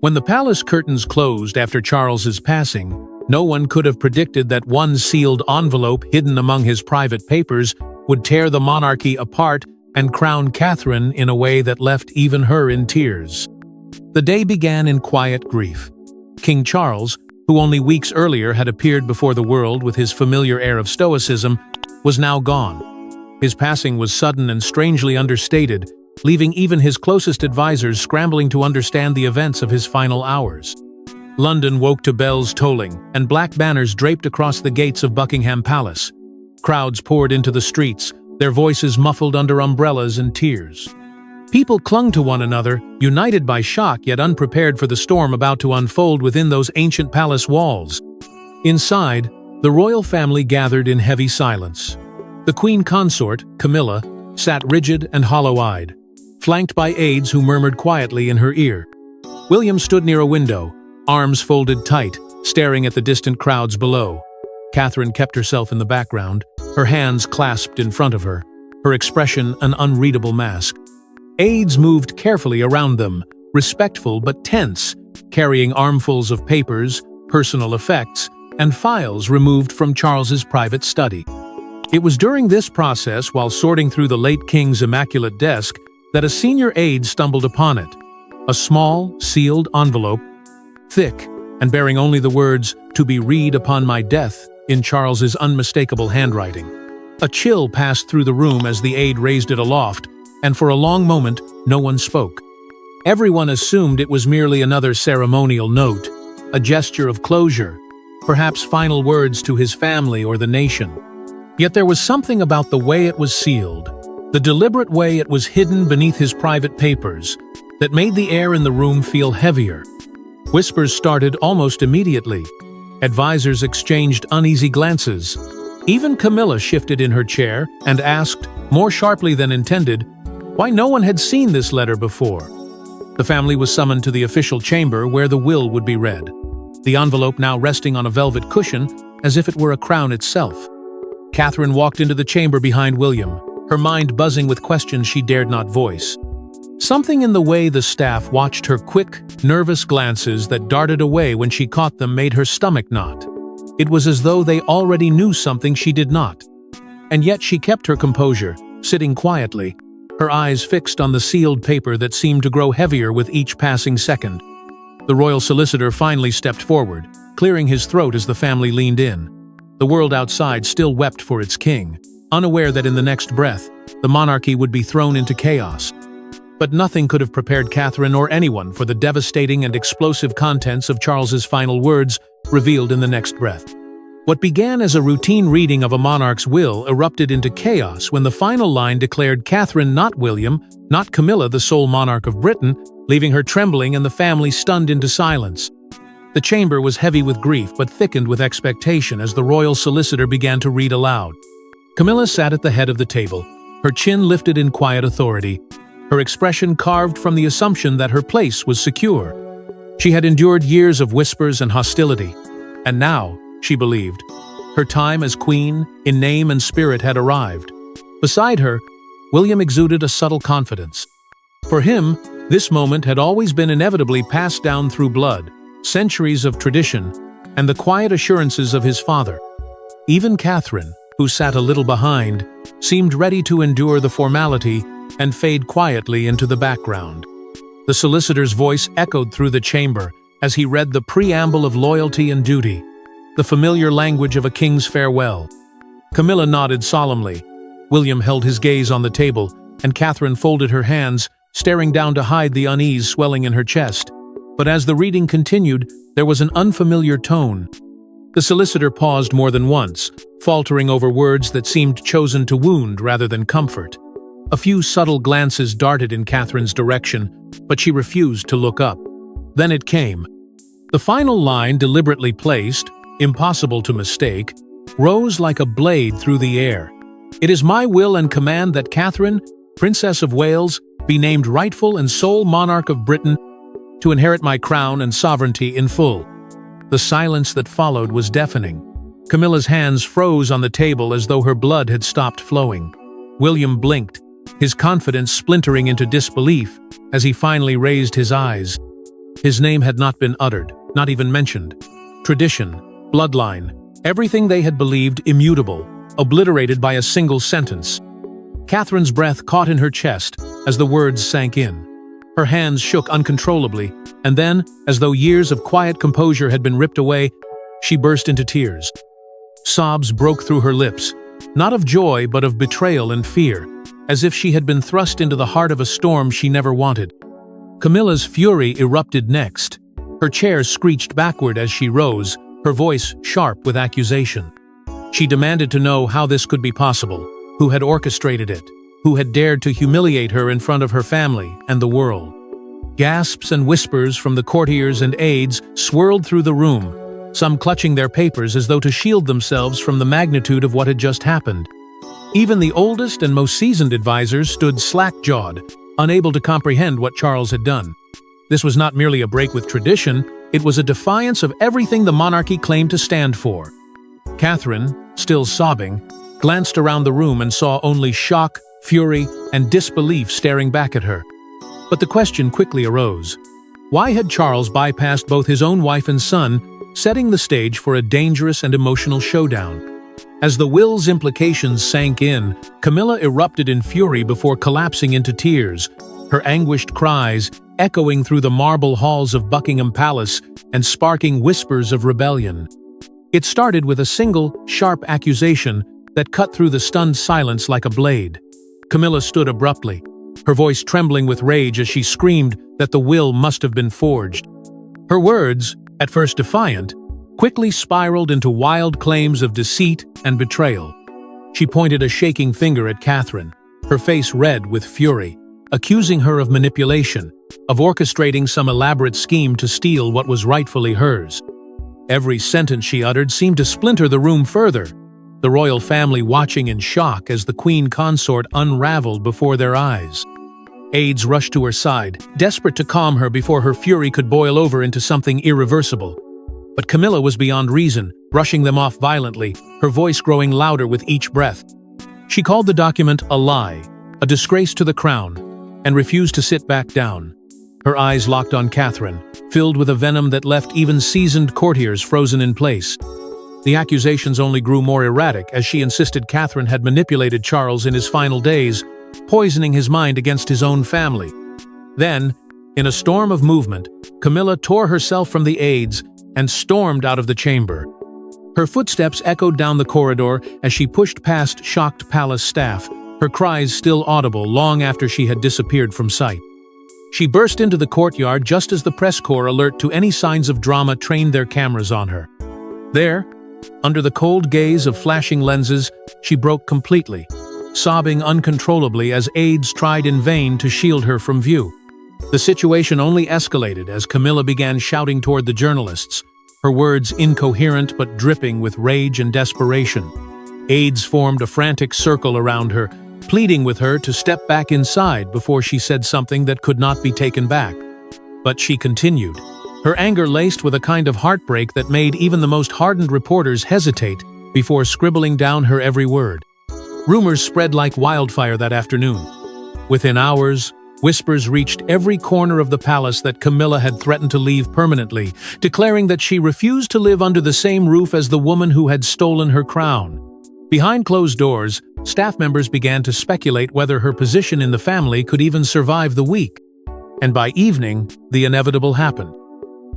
When the palace curtains closed after Charles's passing, no one could have predicted that one sealed envelope hidden among his private papers would tear the monarchy apart and crown Catherine in a way that left even her in tears. The day began in quiet grief. King Charles, who only weeks earlier had appeared before the world with his familiar air of stoicism, was now gone. His passing was sudden and strangely understated, leaving even his closest advisors scrambling to understand the events of his final hours. London woke to bells tolling, and black banners draped across the gates of Buckingham Palace. Crowds poured into the streets, their voices muffled under umbrellas and tears. People clung to one another, united by shock yet unprepared for the storm about to unfold within those ancient palace walls. Inside, the royal family gathered in heavy silence. The queen consort, Camilla, sat rigid and hollow-eyed, flanked by aides who murmured quietly in her ear. William stood near a window, arms folded tight, staring at the distant crowds below. Catherine kept herself in the background, her hands clasped in front of her, her expression an unreadable mask. Aides moved carefully around them, respectful but tense, carrying armfuls of papers, personal effects, and files removed from Charles's private study. It was during this process, while sorting through the late king's immaculate desk, that a senior aide stumbled upon it. A small, sealed envelope, thick, and bearing only the words, "To be read upon my death," in Charles's unmistakable handwriting. A chill passed through the room as the aide raised it aloft, and for a long moment, no one spoke. Everyone assumed it was merely another ceremonial note, a gesture of closure, perhaps final words to his family or the nation. Yet there was something about the way it was sealed, the deliberate way it was hidden beneath his private papers, that made the air in the room feel heavier. Whispers started almost immediately. Advisors exchanged uneasy glances. Even Camilla shifted in her chair and asked, more sharply than intended, why no one had seen this letter before. The family was summoned to the official chamber where the will would be read, the envelope now resting on a velvet cushion as if it were a crown itself. Catherine walked into the chamber behind William, her mind buzzing with questions she dared not voice. Something in the way the staff watched her quick, nervous glances that darted away when she caught them made her stomach knot. It was as though they already knew something she did not. And yet she kept her composure, sitting quietly, her eyes fixed on the sealed paper that seemed to grow heavier with each passing second. The royal solicitor finally stepped forward, clearing his throat as the family leaned in. The world outside still wept for its king, unaware that in the next breath, the monarchy would be thrown into chaos. But nothing could have prepared Catherine or anyone for the devastating and explosive contents of Charles's final words revealed in the next breath. What began as a routine reading of a monarch's will erupted into chaos when the final line declared Catherine not William, not Camilla the sole monarch of Britain, leaving her trembling and the family stunned into silence. The chamber was heavy with grief but thickened with expectation as the royal solicitor began to read aloud. Camilla sat at the head of the table, her chin lifted in quiet authority, her expression carved from the assumption that her place was secure. She had endured years of whispers and hostility, and now, she believed, her time as queen, in name and spirit, had arrived. Beside her, William exuded a subtle confidence. For him, this moment had always been inevitably passed down through blood, centuries of tradition, and the quiet assurances of his father. Even Catherine, who sat a little behind, seemed ready to endure the formality and fade quietly into the background. The solicitor's voice echoed through the chamber as he read the preamble of loyalty and duty, the familiar language of a king's farewell. Camilla nodded solemnly. William held his gaze on the table, and Catherine folded her hands, staring down to hide the unease swelling in her chest. But as the reading continued, there was an unfamiliar tone. The solicitor paused more than once, faltering over words that seemed chosen to wound rather than comfort. A few subtle glances darted in Catherine's direction, but she refused to look up. Then it came. The final line, deliberately placed, impossible to mistake, rose like a blade through the air. It is my will and command that Catherine, Princess of Wales, be named rightful and sole monarch of Britain, to inherit my crown and sovereignty in full. The silence that followed was deafening. Camilla's hands froze on the table as though her blood had stopped flowing. William blinked, his confidence splintering into disbelief as he finally raised his eyes. His name had not been uttered, not even mentioned. Tradition, bloodline, everything they had believed immutable, obliterated by a single sentence. Catherine's breath caught in her chest as the words sank in. Her hands shook uncontrollably, and then, as though years of quiet composure had been ripped away, she burst into tears. Sobs broke through her lips, not of joy but of betrayal and fear, as if she had been thrust into the heart of a storm she never wanted. Camilla's fury erupted next. Her chair screeched backward as she rose, her voice sharp with accusation. She demanded to know how this could be possible, who had orchestrated it, who had dared to humiliate her in front of her family and the world. Gasps and whispers from the courtiers and aides swirled through the room, some clutching their papers as though to shield themselves from the magnitude of what had just happened. Even the oldest and most seasoned advisors stood slack-jawed, unable to comprehend what Charles had done. This was not merely a break with tradition, it was a defiance of everything the monarchy claimed to stand for. Catherine, still sobbing, glanced around the room and saw only shock, fury, and disbelief staring back at her. But the question quickly arose. Why had Charles bypassed both his own wife and son, setting the stage for a dangerous and emotional showdown? As the will's implications sank in, Camilla erupted in fury before collapsing into tears, her anguished cries echoing through the marble halls of Buckingham Palace and sparking whispers of rebellion. It started with a single, sharp accusation that cut through the stunned silence like a blade. Camilla stood abruptly, her voice trembling with rage as she screamed that the will must have been forged. Her words, at first defiant, quickly spiraled into wild claims of deceit and betrayal. She pointed a shaking finger at Catherine, her face red with fury, accusing her of manipulation, of orchestrating some elaborate scheme to steal what was rightfully hers. Every sentence she uttered seemed to splinter the room further, the royal family watching in shock as the queen consort unraveled before their eyes. Aides rushed to her side, desperate to calm her before her fury could boil over into something irreversible. But Camilla was beyond reason, brushing them off violently, her voice growing louder with each breath. She called the document a lie, a disgrace to the crown, and refused to sit back down. Her eyes locked on Catherine, filled with a venom that left even seasoned courtiers frozen in place. The accusations only grew more erratic as she insisted Catherine had manipulated Charles in his final days, poisoning his mind against his own family. Then, in a storm of movement, Camilla tore herself from the aides and stormed out of the chamber. Her footsteps echoed down the corridor as she pushed past shocked palace staff, her cries still audible long after she had disappeared from sight. She burst into the courtyard just as the press corps alert to any signs of drama trained their cameras on her. There, under the cold gaze of flashing lenses, she broke completely, sobbing uncontrollably as aides tried in vain to shield her from view. The situation only escalated as Camilla began shouting toward the journalists, her words incoherent but dripping with rage and desperation. Aides formed a frantic circle around her, pleading with her to step back inside before she said something that could not be taken back. But she continued, her anger laced with a kind of heartbreak that made even the most hardened reporters hesitate before scribbling down her every word. Rumors spread like wildfire that afternoon. Within hours, whispers reached every corner of the palace that Camilla had threatened to leave permanently, declaring that she refused to live under the same roof as the woman who had stolen her crown. Behind closed doors, staff members began to speculate whether her position in the family could even survive the week. And by evening, the inevitable happened.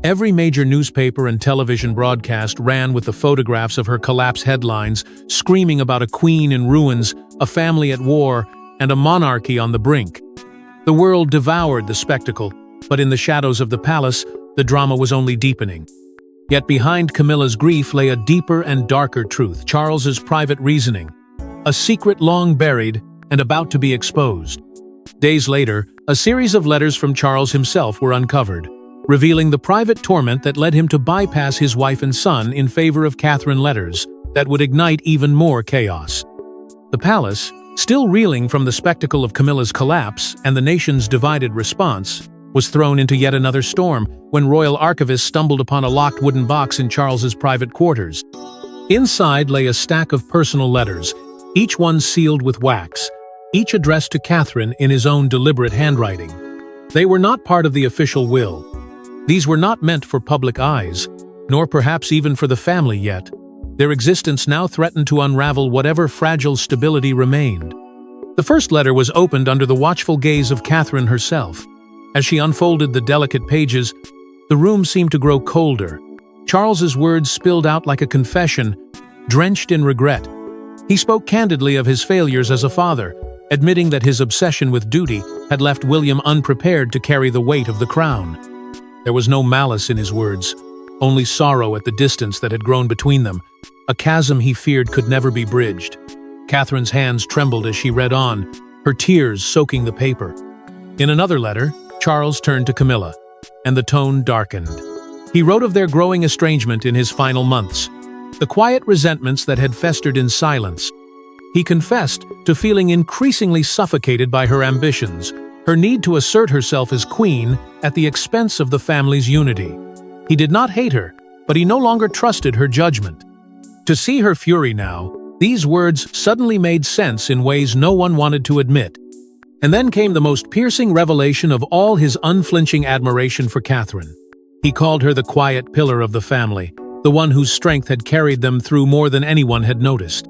Every major newspaper and television broadcast ran with the photographs of her collapse headlines, screaming about a queen in ruins, a family at war, and a monarchy on the brink. The world devoured the spectacle, but in the shadows of the palace, the drama was only deepening. Yet behind Camilla's grief lay a deeper and darker truth, Charles's private reasoning, a secret long buried and about to be exposed. Days later, a series of letters from Charles himself were uncovered, revealing the private torment that led him to bypass his wife and son in favor of Catherine letters that would ignite even more chaos. The palace, still reeling from the spectacle of Camilla's collapse and the nation's divided response, was thrown into yet another storm when royal archivists stumbled upon a locked wooden box in Charles's private quarters. Inside lay a stack of personal letters, each one sealed with wax, each addressed to Catherine in his own deliberate handwriting. They were not part of the official will. These were not meant for public eyes, nor perhaps even for the family yet. Their existence now threatened to unravel whatever fragile stability remained. The first letter was opened under the watchful gaze of Catherine herself. As she unfolded the delicate pages, the room seemed to grow colder. Charles's words spilled out like a confession, drenched in regret. He spoke candidly of his failures as a father, admitting that his obsession with duty had left William unprepared to carry the weight of the crown. There was no malice in his words, only sorrow at the distance that had grown between them, a chasm he feared could never be bridged. Catherine's hands trembled as she read on, her tears soaking the paper. In another letter, Charles turned to Camilla, and the tone darkened. He wrote of their growing estrangement in his final months, the quiet resentments that had festered in silence. He confessed to feeling increasingly suffocated by her ambitions, her need to assert herself as queen at the expense of the family's unity. He did not hate her, but he no longer trusted her judgment. To see her fury now, these words suddenly made sense in ways no one wanted to admit. And then came the most piercing revelation of all his unflinching admiration for Catherine. He called her the quiet pillar of the family, the one whose strength had carried them through more than anyone had noticed.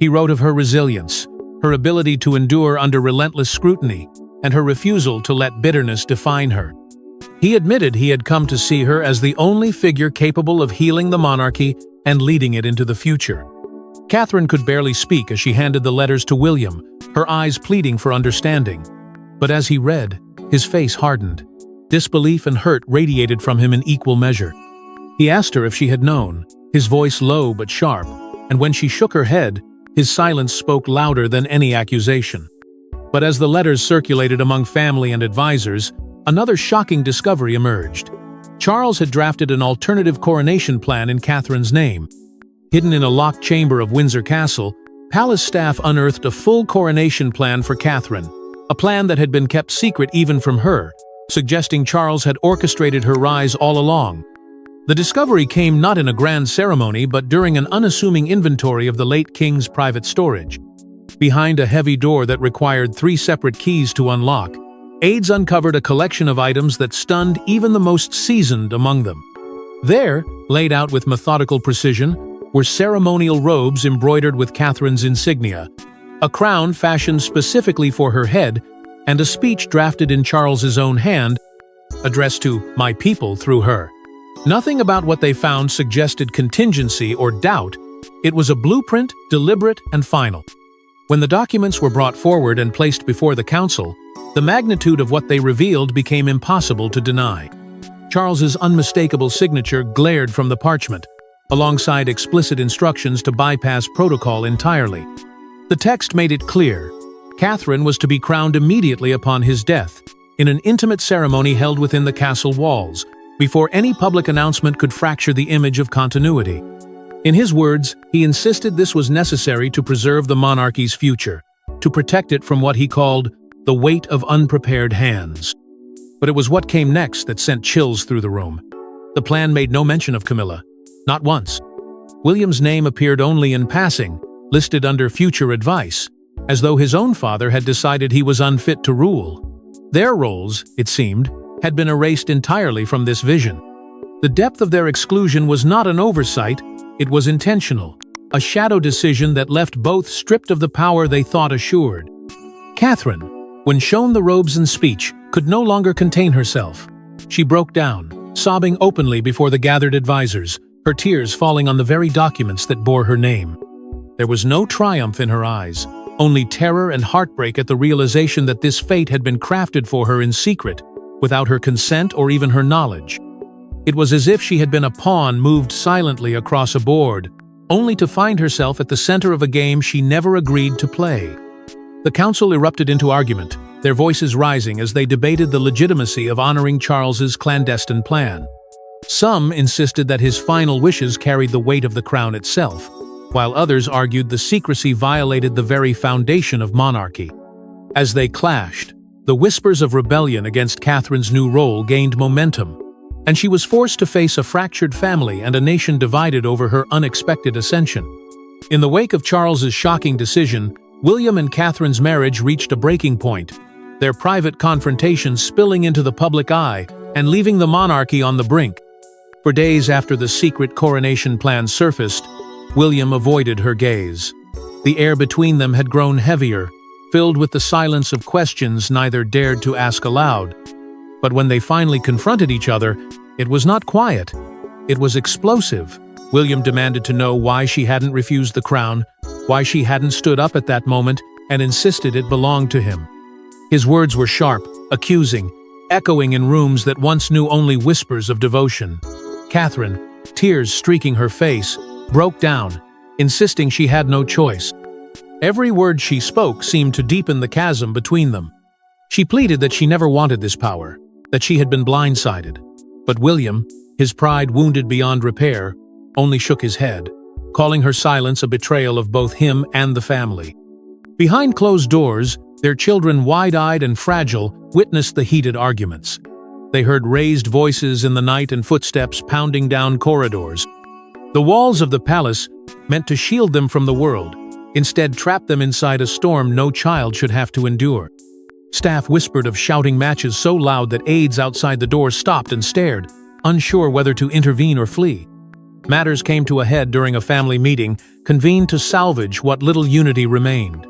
He wrote of her resilience, her ability to endure under relentless scrutiny, and her refusal to let bitterness define her. He admitted he had come to see her as the only figure capable of healing the monarchy and leading it into the future. Catherine could barely speak as she handed the letters to William, her eyes pleading for understanding. But as he read, his face hardened. Disbelief and hurt radiated from him in equal measure. He asked her if she had known, his voice low but sharp, and when she shook her head, his silence spoke louder than any accusation. But as the letters circulated among family and advisors, another shocking discovery emerged. Charles had drafted an alternative coronation plan in Catherine's name. Hidden in a locked chamber of Windsor Castle, palace staff unearthed a full coronation plan for Catherine, a plan that had been kept secret even from her, suggesting Charles had orchestrated her rise all along. The discovery came not in a grand ceremony but during an unassuming inventory of the late king's private storage. Behind a heavy door that required 3 separate keys to unlock, aides uncovered a collection of items that stunned even the most seasoned among them. There, laid out with methodical precision, were ceremonial robes embroidered with Catherine's insignia, a crown fashioned specifically for her head, and a speech drafted in Charles's own hand, addressed to "my people" through her. Nothing about what they found suggested contingency or doubt. It was a blueprint, deliberate and final. When the documents were brought forward and placed before the council, the magnitude of what they revealed became impossible to deny. Charles's unmistakable signature glared from the parchment, alongside explicit instructions to bypass protocol entirely. The text made it clear: Catherine was to be crowned immediately upon his death, in an intimate ceremony held within the castle walls, before any public announcement could fracture the image of continuity. In his words, he insisted this was necessary to preserve the monarchy's future, to protect it from what he called the weight of unprepared hands. But it was what came next that sent chills through the room. The plan made no mention of Camilla. Not once. William's name appeared only in passing, listed under future advice, as though his own father had decided he was unfit to rule. Their roles, it seemed, had been erased entirely from this vision. The depth of their exclusion was not an oversight, it was intentional, a shadow decision that left both stripped of the power they thought assured. Catherine, when shown the robes and speech, could no longer contain herself. She broke down, sobbing openly before the gathered advisors, her tears falling on the very documents that bore her name. There was no triumph in her eyes, only terror and heartbreak at the realization that this fate had been crafted for her in secret, without her consent or even her knowledge. It was as if she had been a pawn moved silently across a board, only to find herself at the center of a game she never agreed to play. The council erupted into argument, their voices rising as they debated the legitimacy of honoring Charles's clandestine plan. Some insisted that his final wishes carried the weight of the crown itself, while others argued the secrecy violated the very foundation of monarchy. As they clashed, the whispers of rebellion against Catherine's new role gained momentum, and she was forced to face a fractured family and a nation divided over her unexpected ascension. In the wake of Charles's shocking decision, William and Catherine's marriage reached a breaking point, their private confrontations spilling into the public eye and leaving the monarchy on the brink. For days after the secret coronation plan surfaced, William avoided her gaze. The air between them had grown heavier, filled with the silence of questions neither dared to ask aloud. But when they finally confronted each other, it was not quiet. It was explosive. William demanded to know why she hadn't refused the crown, why she hadn't stood up at that moment and insisted it belonged to him. His words were sharp, accusing, echoing in rooms that once knew only whispers of devotion. Catherine, tears streaking her face, broke down, insisting she had no choice. Every word she spoke seemed to deepen the chasm between them. She pleaded that she never wanted this power, that she had been blindsided. But William, his pride wounded beyond repair, only shook his head, calling her silence a betrayal of both him and the family. Behind closed doors, their children, wide-eyed and fragile, witnessed the heated arguments. They heard raised voices in the night and footsteps pounding down corridors. The walls of the palace, meant to shield them from the world, instead trapped them inside a storm no child should have to endure. Staff whispered of shouting matches so loud that aides outside the door stopped and stared, unsure whether to intervene or flee. Matters came to a head during a family meeting, convened to salvage what little unity remained.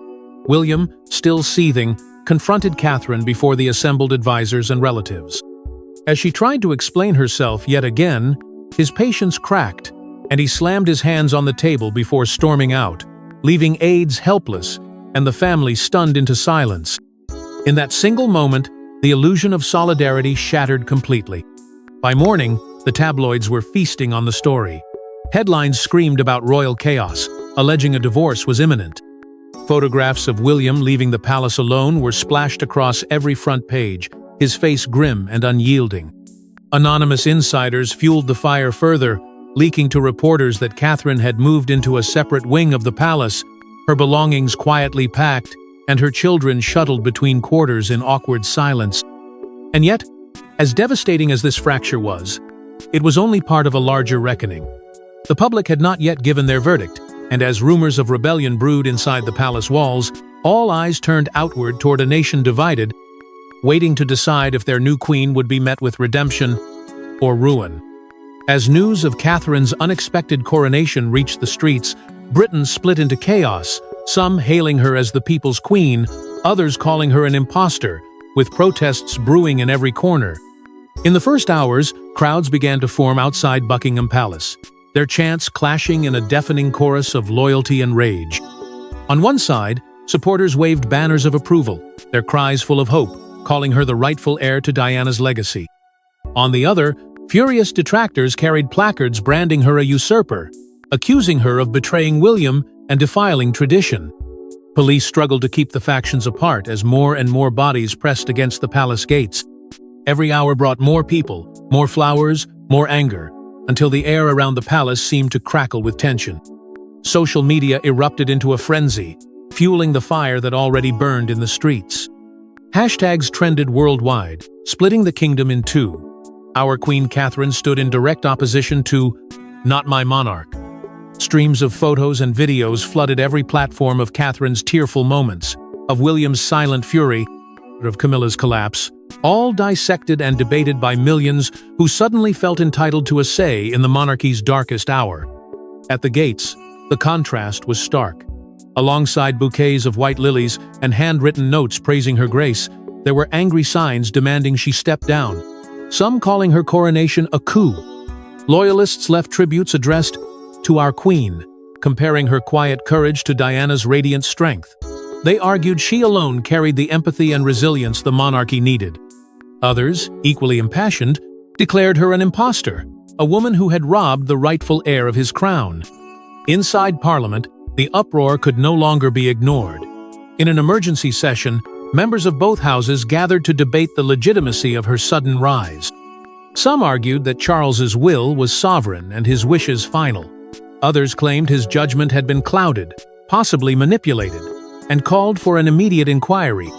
William, still seething, confronted Catherine before the assembled advisors and relatives. As she tried to explain herself yet again, his patience cracked, and he slammed his hands on the table before storming out, leaving aides helpless and the family stunned into silence. In that single moment, the illusion of solidarity shattered completely. By morning, the tabloids were feasting on the story. Headlines screamed about royal chaos, alleging a divorce was imminent. Photographs of William leaving the palace alone were splashed across every front page, his face grim and unyielding. Anonymous insiders fueled the fire further, leaking to reporters that Catherine had moved into a separate wing of the palace, her belongings quietly packed, and her children shuttled between quarters in awkward silence. And yet, as devastating as this fracture was, it was only part of a larger reckoning. The public had not yet given their verdict, and as rumors of rebellion brewed inside the palace walls, all eyes turned outward toward a nation divided, waiting to decide if their new queen would be met with redemption or ruin. As news of Catherine's unexpected coronation reached the streets, Britain split into chaos, some hailing her as the people's queen, others calling her an imposter, with protests brewing in every corner. In the first hours, crowds began to form outside Buckingham Palace, their chants clashing in a deafening chorus of loyalty and rage. On one side, supporters waved banners of approval, their cries full of hope, calling her the rightful heir to Diana's legacy. On the other, furious detractors carried placards branding her a usurper, accusing her of betraying William and defiling tradition. Police struggled to keep the factions apart as more and more bodies pressed against the palace gates. Every hour brought more people, more flowers, more anger, until the air around the palace seemed to crackle with tension. Social media erupted into a frenzy, fueling the fire that already burned in the streets. Hashtags trended worldwide, splitting the kingdom in two. Our Queen Catherine stood in direct opposition to "Not My Monarch." Streams of photos and videos flooded every platform of Catherine's tearful moments, of William's silent fury, of Camilla's collapse, all dissected and debated by millions who suddenly felt entitled to a say in the monarchy's darkest hour. At the gates, the contrast was stark. Alongside bouquets of white lilies and handwritten notes praising her grace, there were angry signs demanding she step down, some calling her coronation a coup. Loyalists left tributes addressed to our queen, comparing her quiet courage to Diana's radiant strength. They argued she alone carried the empathy and resilience the monarchy needed. Others, equally impassioned, declared her an imposter, a woman who had robbed the rightful heir of his crown. Inside Parliament, the uproar could no longer be ignored. In an emergency session, members of both houses gathered to debate the legitimacy of her sudden rise. Some argued that Charles's will was sovereign and his wishes final. Others claimed his judgment had been clouded, possibly manipulated, and called for an immediate inquiry.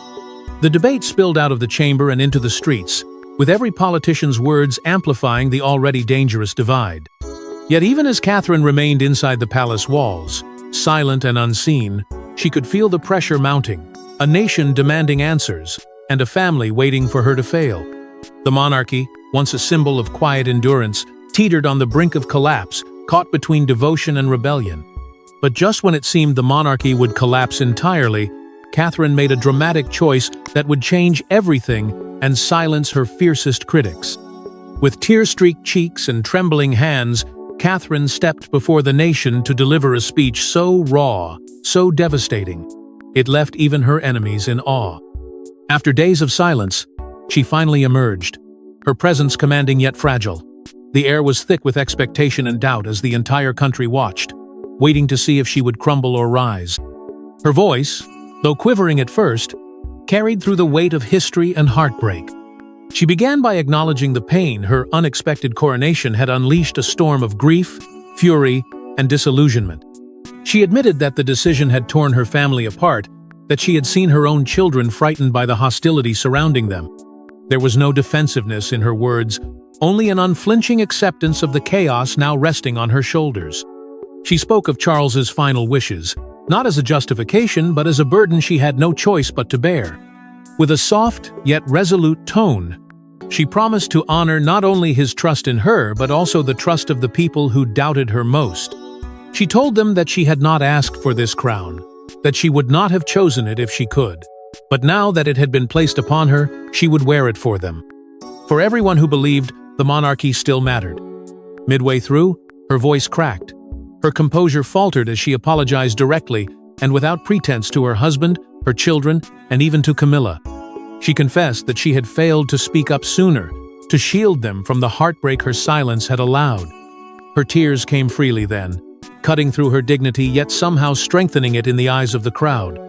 The debate spilled out of the chamber and into the streets, with every politician's words amplifying the already dangerous divide. Yet even as Catherine remained inside the palace walls, silent and unseen, she could feel the pressure mounting, a nation demanding answers, and a family waiting for her to fail. The monarchy, once a symbol of quiet endurance, teetered on the brink of collapse, caught between devotion and rebellion. But just when it seemed the monarchy would collapse entirely, Catherine made a dramatic choice that would change everything and silence her fiercest critics. With tear-streaked cheeks and trembling hands, Catherine stepped before the nation to deliver a speech so raw, so devastating, it left even her enemies in awe. After days of silence, she finally emerged, her presence commanding yet fragile. The air was thick with expectation and doubt as the entire country watched, waiting to see if she would crumble or rise. Her voice, though quivering at first, carried through the weight of history and heartbreak. She began by acknowledging the pain her unexpected coronation had unleashed a storm of grief, fury, and disillusionment. She admitted that the decision had torn her family apart, that she had seen her own children frightened by the hostility surrounding them. There was no defensiveness in her words, only an unflinching acceptance of the chaos now resting on her shoulders. She spoke of Charles's final wishes, not as a justification but as a burden she had no choice but to bear. With a soft yet resolute tone, she promised to honor not only his trust in her but also the trust of the people who doubted her most. She told them that she had not asked for this crown, that she would not have chosen it if she could, but now that it had been placed upon her, she would wear it for them. For everyone who believed, the monarchy still mattered. Midway through, her voice cracked. Her composure faltered as she apologized directly and without pretense to her husband, her children, and even to Camilla. She confessed that she had failed to speak up sooner, to shield them from the heartbreak her silence had allowed. Her tears came freely then, cutting through her dignity yet somehow strengthening it in the eyes of the crowd.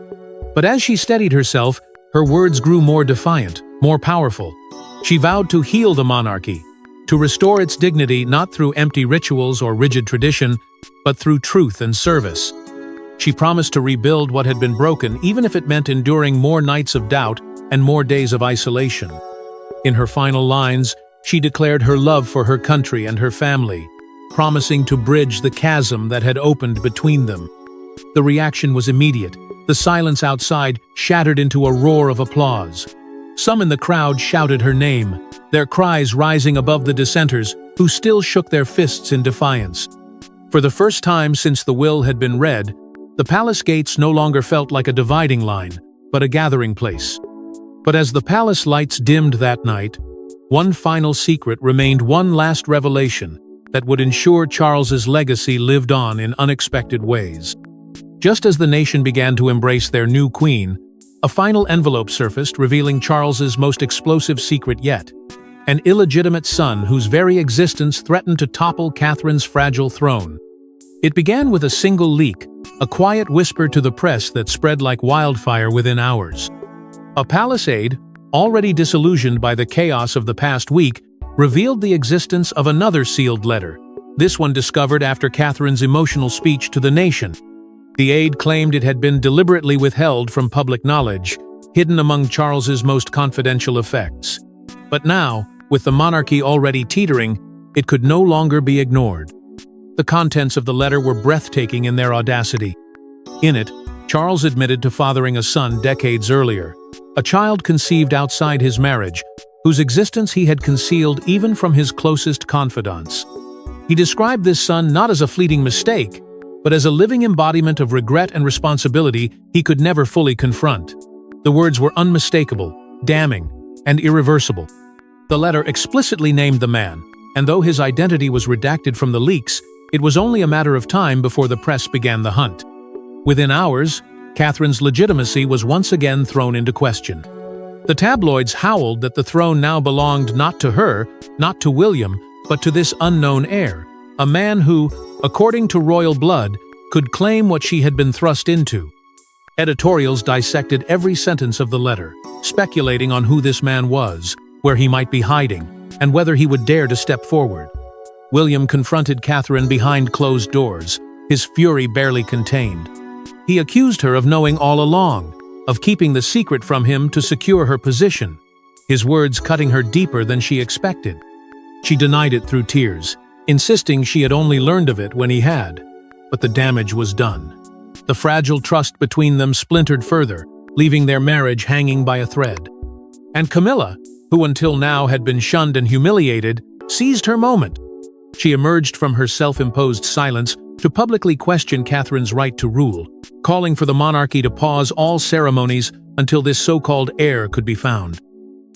But as she steadied herself, her words grew more defiant, more powerful. She vowed to heal the monarchy, to restore its dignity not through empty rituals or rigid tradition, but through truth and service. She promised to rebuild what had been broken, even if it meant enduring more nights of doubt and more days of isolation. In her final lines, she declared her love for her country and her family, promising to bridge the chasm that had opened between them. The reaction was immediate. The silence outside shattered into a roar of applause. Some in the crowd shouted her name, their cries rising above the dissenters, who still shook their fists in defiance. For the first time since the will had been read, the palace gates no longer felt like a dividing line, but a gathering place. But as the palace lights dimmed that night, one final secret remained, one last revelation that would ensure Charles's legacy lived on in unexpected ways. Just as the nation began to embrace their new queen, a final envelope surfaced revealing Charles's most explosive secret yet, an illegitimate son whose very existence threatened to topple Catherine's fragile throne. It began with a single leak, a quiet whisper to the press that spread like wildfire within hours. A palace aide, already disillusioned by the chaos of the past week, revealed the existence of another sealed letter, this one discovered after Catherine's emotional speech to the nation. The aide claimed it had been deliberately withheld from public knowledge, hidden among Charles's most confidential effects. But now, with the monarchy already teetering, it could no longer be ignored. The contents of the letter were breathtaking in their audacity. In it, Charles admitted to fathering a son decades earlier, a child conceived outside his marriage, whose existence he had concealed even from his closest confidants. He described this son not as a fleeting mistake, but as a living embodiment of regret and responsibility he could never fully confront. The words were unmistakable, damning, and irreversible. The letter explicitly named the man, and though his identity was redacted from the leaks, it was only a matter of time before the press began the hunt. Within hours, Catherine's legitimacy was once again thrown into question. The tabloids howled that the throne now belonged not to her, not to William, but to this unknown heir, a man who, according to royal blood, could claim what she had been thrust into. Editorials dissected every sentence of the letter, speculating on who this man was, where he might be hiding, and whether he would dare to step forward. William confronted Catherine behind closed doors, his fury barely contained. He accused her of knowing all along, of keeping the secret from him to secure her position, his words cutting her deeper than she expected. She denied it through tears, insisting she had only learned of it when he had. But the damage was done. The fragile trust between them splintered further, leaving their marriage hanging by a thread. And Camilla, who until now had been shunned and humiliated, seized her moment. She emerged from her self-imposed silence to publicly question Catherine's right to rule, calling for the monarchy to pause all ceremonies until this so-called heir could be found.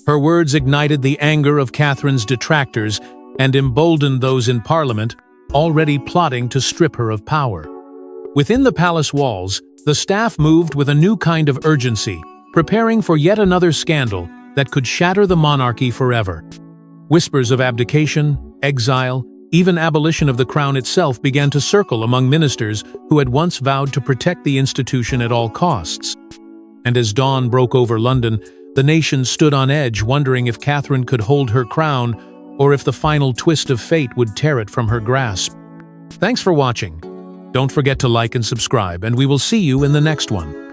Her words ignited the anger of Catherine's detractors and emboldened those in Parliament already plotting to strip her of power. Within the palace walls, the staff moved with a new kind of urgency, preparing for yet another scandal that could shatter the monarchy forever. Whispers of abdication, exile, even abolition of the crown itself began to circle among ministers who had once vowed to protect the institution at all costs. And as dawn broke over London, the nation stood on edge, wondering if Catherine could hold her crown or if the final twist of fate would tear it from her grasp. Thanks for watching. Don't forget to like and subscribe, and we will see you in the next one.